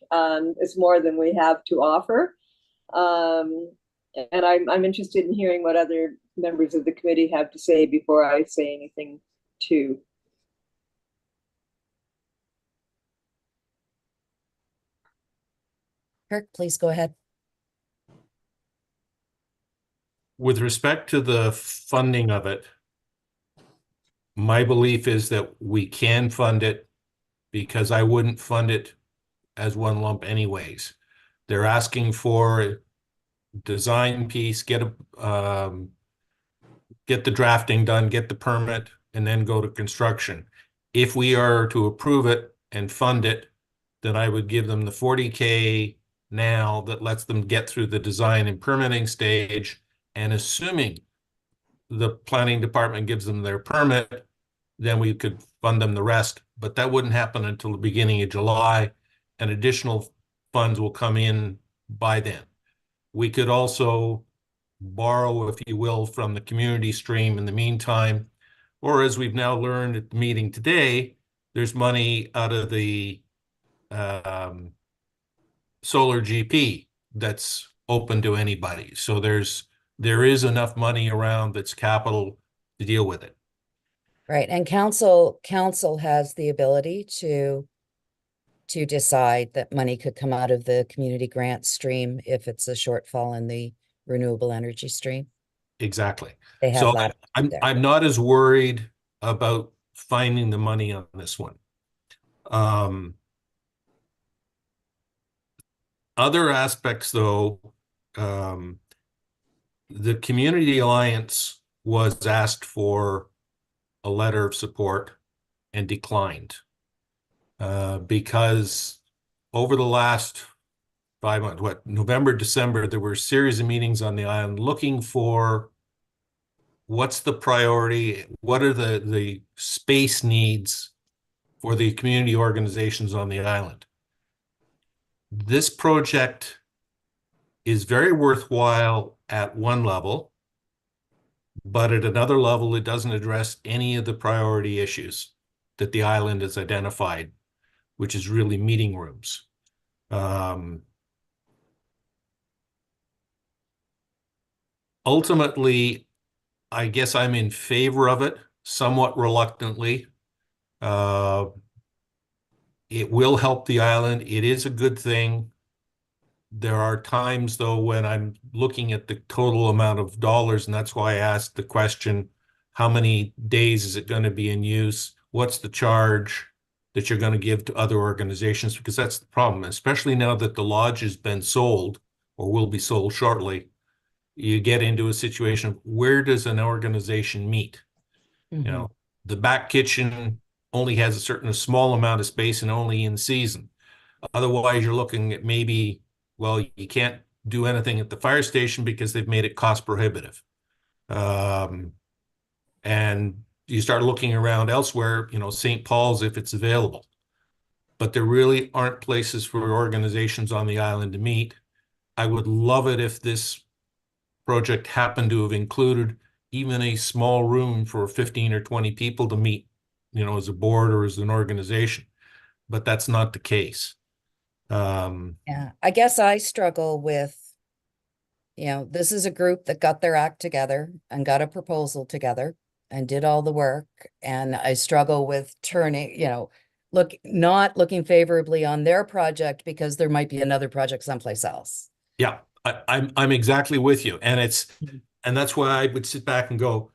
it's more than we have to offer. And I'm interested in hearing what other members of the committee have to say before I say anything too. Kirk, please go ahead. With respect to the funding of it, my belief is that we can fund it, because I wouldn't fund it as one lump anyways. They're asking for a design piece, get the drafting done, get the permit, and then go to construction. If we are to approve it and fund it, then I would give them the 40K now that lets them get through the design and permitting stage. And assuming the planning department gives them their permit, then we could fund them the rest, but that wouldn't happen until the beginning of July, and additional funds will come in by then. We could also borrow, if you will, from the community stream in the meantime, or as we've now learned at the meeting today, there's money out of the solar GP that's open to anybody. So there is enough money around that's capital to deal with it. Right, and council has the ability to decide that money could come out of the community grant stream if it's a shortfall in the renewable energy stream. Exactly. They have So that there. I'm not as worried about finding the money on this one. Other aspects, though, the Community Alliance was asked for a letter of support and declined because over the last 5 months, November, December, there were a series of meetings on the island looking for what's the priority, what are the space needs for the community organizations on the island. This project is very worthwhile at one level, but at another level, it doesn't address any of the priority issues that the island has identified, which is really meeting rooms. Ultimately, I guess I'm in favor of it, somewhat reluctantly. It will help the island. It is a good thing. There are times, though, when I'm looking at the total amount of dollars, and that's why I asked the question, how many days is it going to be in use? What's the charge that you're going to give to other organizations? Because that's the problem, especially now that the lodge has been sold or will be sold shortly. You get into a situation of where does an organization meet? Mm-hmm. You know, the back kitchen only has a certain small amount of space and only in season. Otherwise, you're looking at maybe, well, you can't do anything at the fire station because they've made it cost prohibitive. And you start looking around elsewhere, you know, St. Paul's if it's available. But there really aren't places for organizations on the island to meet. I would love it if this project happened to have included even a small room for 15 or 20 people to meet, you know, as a board or as an organization, but that's not the case. Yeah, I guess I struggle with, you know, this is a group that got their act together and got a proposal together and did all the work. And I struggle with turning, you know, not looking favorably on their project because there might be another project someplace else. Yeah, I'm exactly with you. And that's why I would sit back and go,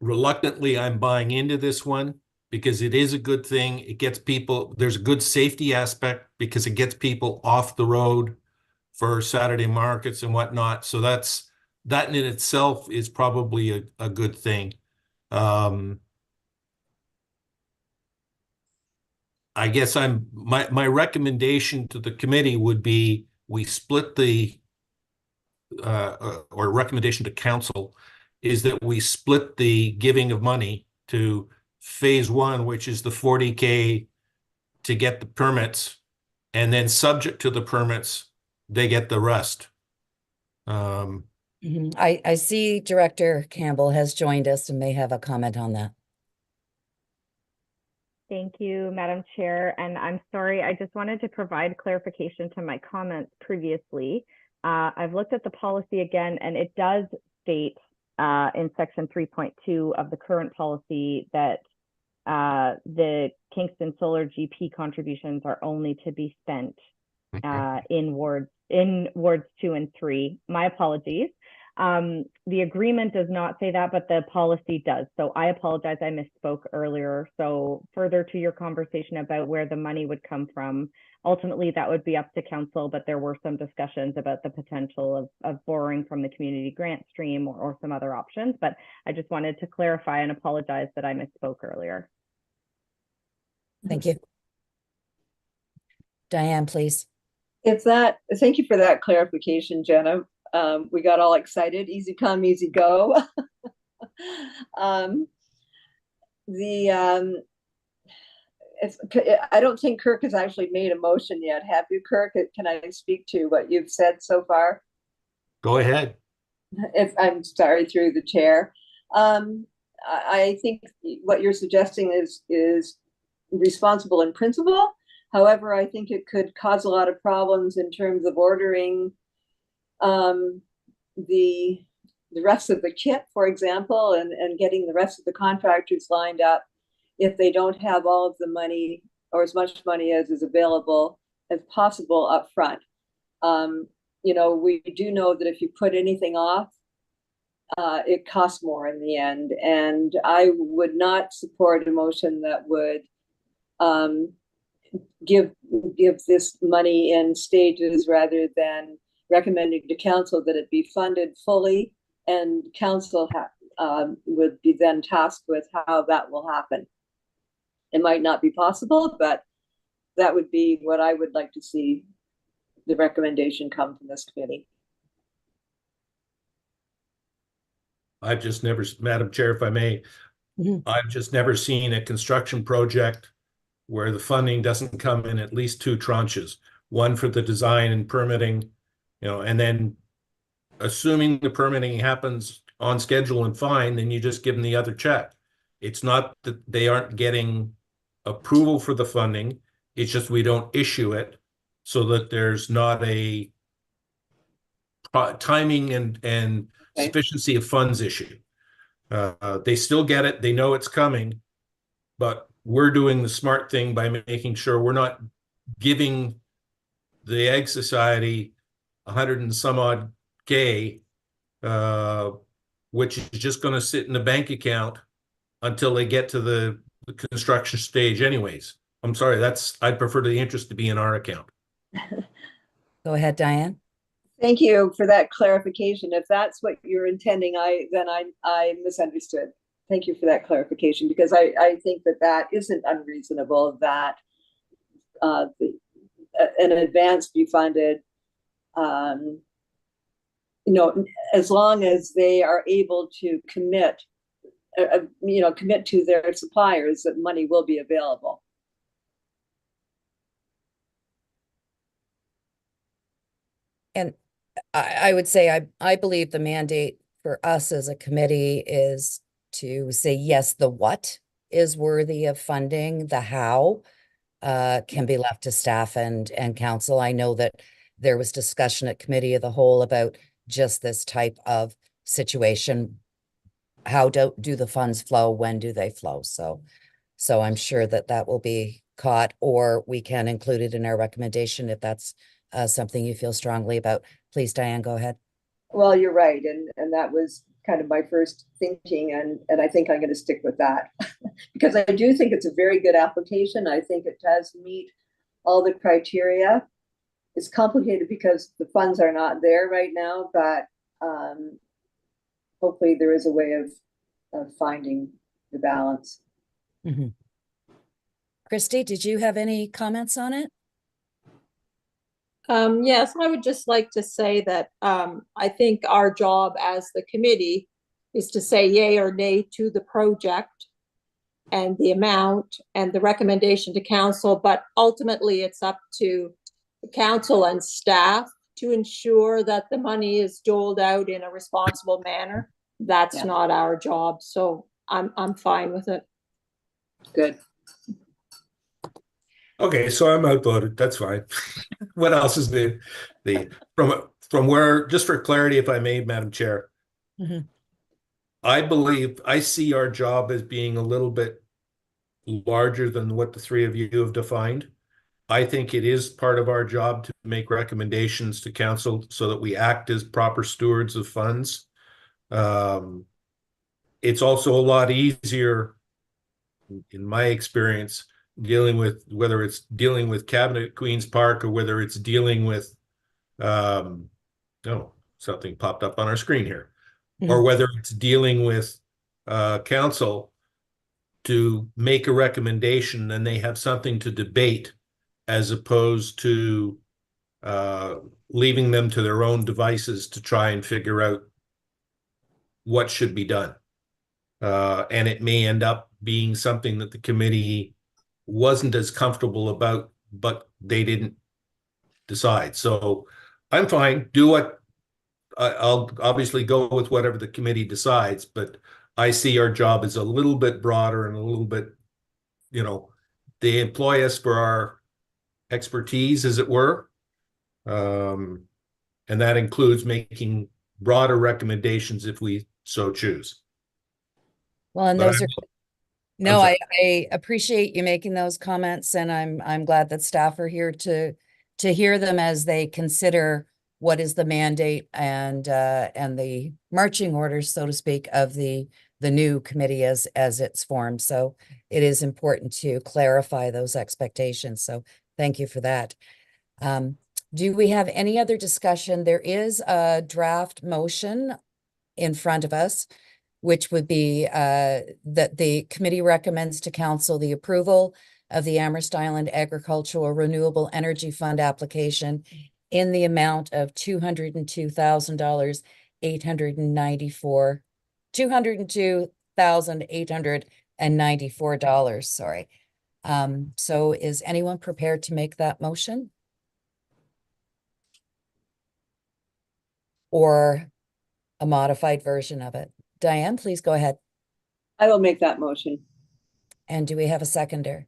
reluctantly, I'm buying into this one because it is a good thing. It gets people, there's a good safety aspect because it gets people off the road for Saturday markets and whatnot. So that in itself is probably a good thing. I guess my recommendation to the committee would be we split or recommendation to council is that we split the giving of money to phase one, which is the 40K to get the permits, and then subject to the permits, they get the rest. I see Director Campbell has joined us and may have a comment on that. Thank you, Madam Chair. And I'm sorry, I just wanted to provide clarification to my comments previously. I've looked at the policy again, and it does state in section 3.2 of the current policy that the Kingston Solar GP contributions are only to be spent in wards 2 and 3. My apologies. The agreement does not say that, but the policy does. So I apologize, I misspoke earlier. So further to your conversation about where the money would come from, ultimately that would be up to council, but there were some discussions about the potential of borrowing from the community grant stream or some other options. But I just wanted to clarify and apologize that I misspoke earlier. Thank you. Diane, please. Thank you for that clarification, Jenna. We got all excited. Easy come, easy go. Um, if, I don't think Kirk has actually made a motion yet. Have you, Kirk? Can I speak to what you've said so far? Go ahead. If I'm sorry, through the chair. I think what you're suggesting is responsible in principle. However, I think it could cause a lot of problems in terms of ordering the rest of the kit, for example, and getting the rest of the contractors lined up if they don't have all of the money or as much money as is available as possible up front. You know, we do know that if you put anything off, it costs more in the end. And I would not support a motion that would give this money in stages rather than recommending to council that it be funded fully, and council would be then tasked with how that will happen. It might not be possible, but that would be what I would like to see the recommendation come from this committee. I've just never, Madam Chair, if I may, I've just never seen a construction project where the funding doesn't come in at least two tranches, one for the design and permitting, you know, and then assuming the permitting happens on schedule and fine, then you just give them the other check. It's not that they aren't getting approval for the funding. It's just we don't issue it so that there's not a timing and sufficiency of funds issue. They still get it. They know it's coming, but we're doing the smart thing by making sure we're not giving the Ag Society 100 and some odd K, which is just going to sit in the bank account until they get to the construction stage anyways. I'm sorry, I'd prefer the interest to be in our account. Go ahead, Diane. Thank you for that clarification. If that's what you're intending, then I misunderstood. Thank you for that clarification, because I think that isn't unreasonable, that an advance be funded, you know, as long as they are able to commit to their suppliers that money will be available. And I would say I believe the mandate for us as a committee is to say, yes, the what is worthy of funding, the how can be left to staff and council. I know that there was discussion at committee of the whole about just this type of situation. How do the funds flow? When do they flow? So I'm sure that will be caught, or we can include it in our recommendation if that's something you feel strongly about. Please, Diane, go ahead. Well, you're right. And that was kind of my first thinking. And I think I'm going to stick with that because I do think it's a very good application. I think it does meet all the criteria. It's complicated because the funds are not there right now, but hopefully there is a way of finding the balance. Mm-hmm. Christy, did you have any comments on it? Yes, I would just like to say that I think our job as the committee is to say yay or nay to the project and the amount and the recommendation to council, but ultimately it's up to the council and staff to ensure that the money is doled out in a responsible manner. That's not our job, so I'm fine with it. Good. Okay, so I'm outvoted. That's fine. What else is from where, just for clarity, if I may, Madam Chair, I see our job as being a little bit larger than what the three of you have defined. I think it is part of our job to make recommendations to council so that we act as proper stewards of funds. It's also a lot easier, in my experience, dealing with whether it's dealing with Cabinet at Queen's Park or whether it's dealing with something popped up on our screen here, or whether it's dealing with council to make a recommendation and they have something to debate, as opposed to leaving them to their own devices to try and figure out what should be done. And it may end up being something that the committee wasn't as comfortable about, but they didn't decide. So I'm fine. Do what I'll obviously go with whatever the committee decides, but I see our job as a little bit broader and a little bit, you know, they employ us for our expertise, as it were. And that includes making broader recommendations if we so choose. Well, and But those are, no, sorry. I appreciate you making those comments, and I'm glad that staff are here to hear them as they consider what is the mandate and the marching orders, so to speak, of the new committee as it's formed. So it is important to clarify those expectations. So thank you for that. Do we have any other discussion? There is a draft motion in front of us, which would be that the committee recommends to council the approval of the Amherst Island Agricultural Renewable Energy Fund application in the amount of $202,894, $202,894, sorry. So is anyone prepared to make that motion? Or a modified version of it? Diane, please go ahead. I will make that motion. And do we have a seconder?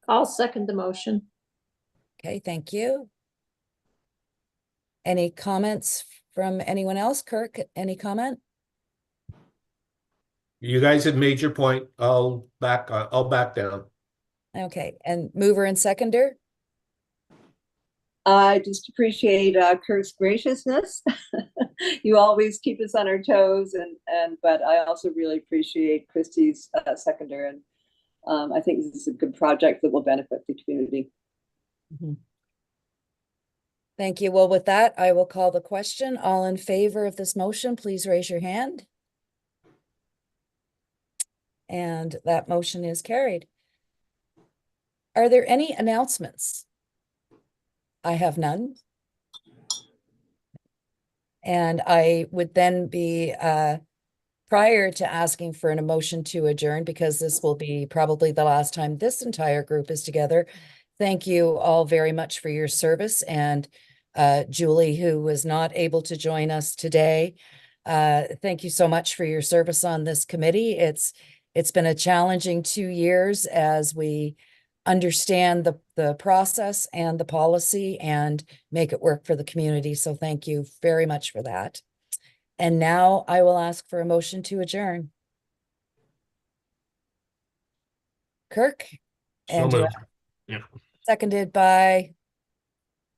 I'll second the motion. Okay, thank you. Any comments from anyone else? Kirk, any comment? You guys have made your point. I'll back down. Okay, and mover and seconder? I just appreciate Kurt's graciousness. You always keep us on our toes, but I also really appreciate Christie's seconder, and I think this is a good project that will benefit the community. Mm-hmm. Thank you. Well, with that, I will call the question. All in favor of this motion, please raise your hand. And that motion is carried. Are there any announcements? I have none. And I would then be, prior to asking for an motion to adjourn, because this will be probably the last time this entire group is together. Thank you all very much for your service. And Julie, who was not able to join us today, thank you so much for your service on this committee. It's been a challenging 2 years as we understand the process and the policy and make it work for the community. So thank you very much for that. And now I will ask for a motion to adjourn. Kirk? So moved. Yeah. Seconded by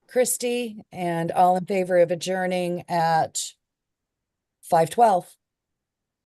Christy, and all in favor of adjourning at 5:12.